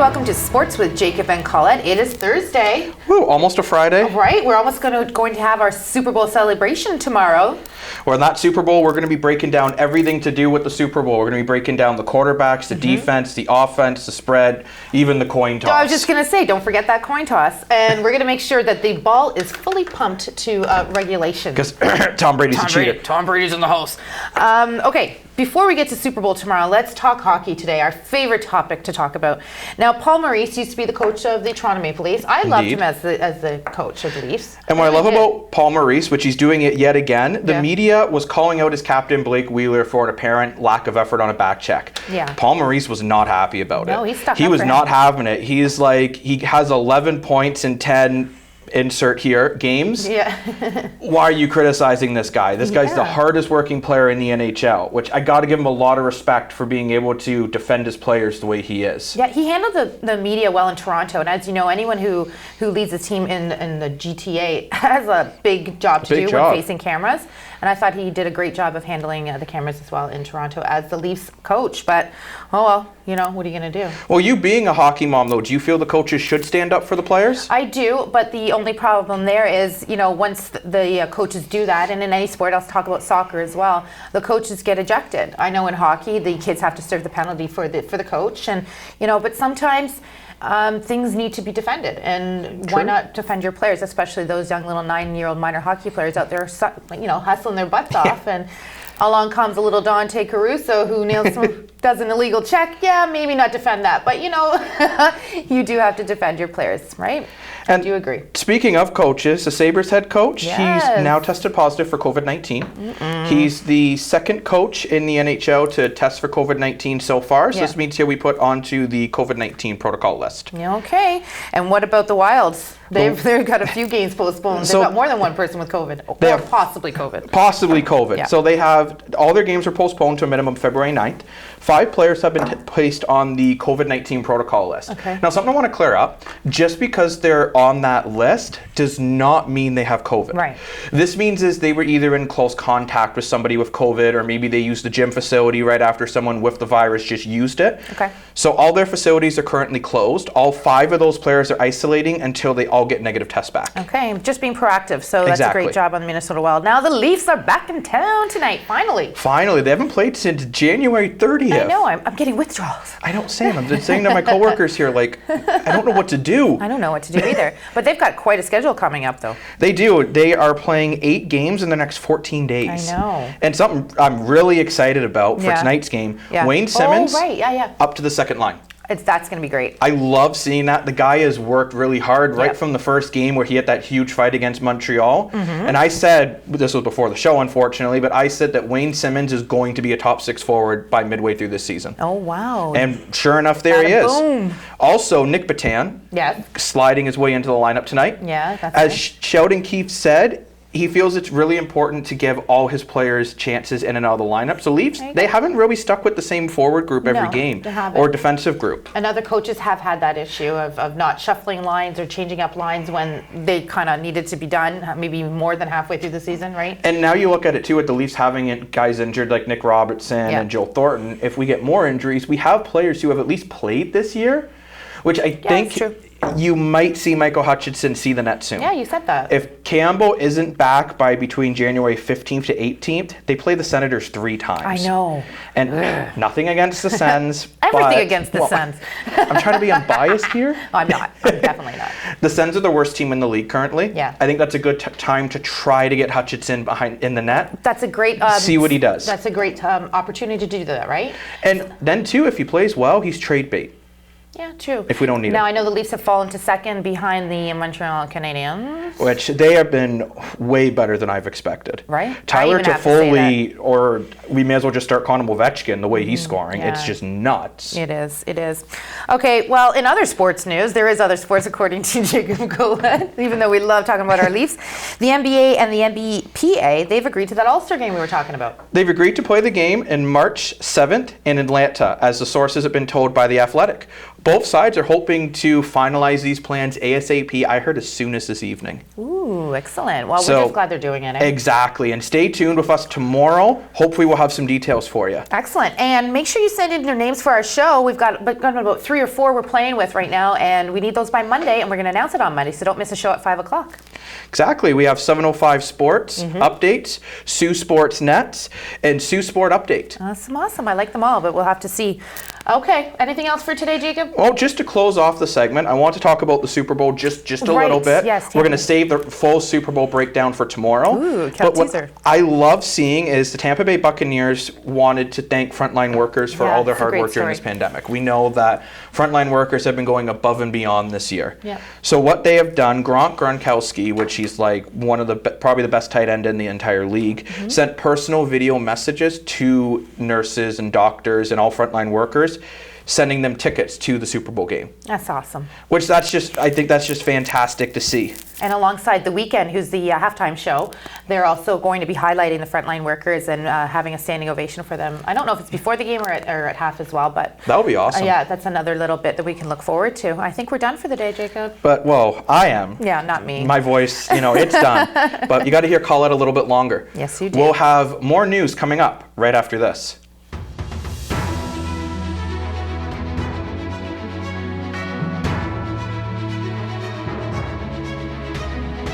welcome to Sports with Jacob and Colette. It is Thursday. Woo, almost a Friday. Right, we're almost going to have our Super Bowl celebration tomorrow. Well, in that Super Bowl, we're going to be breaking down everything to do with the Super Bowl. We're going to be breaking down the quarterbacks, the defense, the offense, the spread, even the coin toss. I was just going to say, don't forget that coin toss. And we're going to make sure that the ball is fully pumped to regulation. Because Tom Brady's a cheater. Tom Brady's in the house. Okay, before we get to Super Bowl tomorrow, let's talk hockey today, our favorite topic to talk about. Now, Paul Maurice used to be the coach of the Toronto Maple Leafs. I loved him as the coach of the Leafs. And what I love about Paul Maurice, which he's doing it yet again, the media was calling out his captain, Blake Wheeler, for an apparent lack of effort on a back check. Yeah. Paul Maurice was not happy about it. No, he stuck He up was for not him. having it. He's like, he has 11 points in 10 insert here games. Yeah. Why are you criticizing this guy? This guy's the hardest working player in the NHL, which I got to give him a lot of respect for being able to defend his players the way he is. Yeah, he handled the media well in Toronto, and as you know, anyone who leads a team in the GTA has a big job to do when facing cameras. And I thought he did a great job of handling the cameras as well in Toronto as the Leafs coach. But, oh well, you know, what are you going to do? Well, you being a hockey mom, though, do you feel the coaches should stand up for the players? I do, but the only problem there is, you know, once the coaches do that, and in any sport, I'll talk about soccer as well, the coaches get ejected. I know in hockey, the kids have to serve the penalty for the coach, and, you know, but sometimes things need to be defended, and why not defend your players, especially those young little 9-year-old minor hockey players out there, you know, hustling their butts off, and along comes a little Dante Caruso who does an illegal check. Yeah, maybe not defend that, but you know, you do have to defend your players, right? And do you agree? Speaking of coaches, the Sabres head coach, he's now tested positive for COVID-19. He's the second coach in the NHL to test for COVID-19 so far. So this means here we put onto the COVID-19 protocol list. Okay. And what about the Wilds? They've got a few games postponed. They've got more than one person with COVID. Or possibly COVID. Possibly COVID. Yeah. So they have, all their games are postponed to a minimum February 9th. 5 players have been placed on the COVID-19 protocol list. Okay. Now, something I want to clear up, just because they're on that list does not mean they have COVID. Right. This means is they were either in close contact with somebody with COVID, or maybe they used the gym facility right after someone with the virus just used it. Okay. So all their facilities are currently closed. All 5 of those players are isolating until they all get negative tests back. Okay, just being proactive. So that's a great job on the Minnesota Wild. Now the Leafs are back in town tonight, finally. Finally. They haven't played since January 30th. I know, I'm getting withdrawals. I don't say I'm just saying to my coworkers here, like, I don't know what to do. I don't know what to do either. But they've got quite a schedule coming up, though. They do. They are playing 8 games in the next 14 days. I know. And something I'm really excited about for tonight's game, Wayne Simmons up to the second line. That's going to be great. I love seeing that. The guy has worked really hard right from the first game where he had that huge fight against Montreal. And I said, this was before the show, unfortunately, but I said that Wayne Simmons is going to be a top 6 forward by midway through this season. Oh, wow. And sure enough, there he is. Boom. Also, Nick Batan sliding his way into the lineup tonight. Yeah, that's As Sheldon Keefe said, he feels it's really important to give all his players chances in and out of the lineup. So Leafs, they haven't really stuck with the same forward group every game or defensive group. And other coaches have had that issue of not shuffling lines or changing up lines when they kind of needed to be done, maybe more than halfway through the season, right? And now you look at it too, with the Leafs having guys injured like Nick Robertson and Joe Thornton. If we get more injuries, we have players who have at least played this year, which I think you might see Michael Hutchinson see the net soon. Yeah, you said that. If Campbell isn't back by between January 15th to 18th, they play the Senators 3 times. I know. And nothing against the Sens. Everything against the Sens. I'm trying to be unbiased here. I'm not. I'm definitely not. The Sens are the worst team in the league currently. Yeah. I think that's a good time to try to get Hutchinson behind in the net. That's a great... see what he does. That's a great opportunity to do that, right? And then, too, if he plays well, he's trade bait. Yeah, true. If we don't need Now, I know the Leafs have fallen to second behind the Montreal Canadiens. Which they have been way better than I've expected. Right. Tyler Toffoli, or we may as well just start calling him Ovechkin, the way he's scoring. Yeah. It's just nuts. It is. It is. Okay, well, in other sports news, there is other sports according to Jacob and Colette, even though we love talking about our Leafs. The NBA and the NBPA, they've agreed to that All-Star game we were talking about. They've agreed to play the game in March 7th in Atlanta, as the sources have been told by The Athletic. Both sides are hoping to finalize these plans ASAP. I heard as soon as this evening. Ooh, excellent. Well, we're just glad they're doing it. Exactly. And stay tuned with us tomorrow. Hopefully we'll have some details for you. Excellent. And make sure you send in your names for our show. We've got about 3 or 4 we're playing with right now, and we need those by Monday, and we're going to announce it on Monday, so don't miss a show at 5 o'clock. Exactly. We have 705 Sports updates, Sioux Sports Nets, and Sioux Sport Update. Awesome. I like them all, but we'll have to see. Okay. Anything else for today, Jacob? Well, just to close off the segment, I want to talk about the Super Bowl just a little bit. Yes. We're going to save the full Super Bowl breakdown for tomorrow. Ooh, but teaser. what I love seeing is the Tampa Bay Buccaneers wanted to thank frontline workers for all their hard work during this pandemic. We know that frontline workers have been going above and beyond this year. Yeah. So what they have done, Gronkowski, which he's like one of the probably the best tight end in the entire league, sent personal video messages to nurses and doctors and all frontline workers, sending them tickets to the Super Bowl game. That's awesome. Which I think that's just fantastic to see. And alongside The Weeknd, who's the halftime show, they're also going to be highlighting the frontline workers and having a standing ovation for them. I don't know if it's before the game or at half as well, but that would be awesome. Yeah, that's another little bit that we can look forward to. I think we're done for the day, Jacob. But, well, I am. Yeah, not me. My voice, it's done. But you got to hear Colette a little bit longer. Yes, you do. We'll have more news coming up right after this.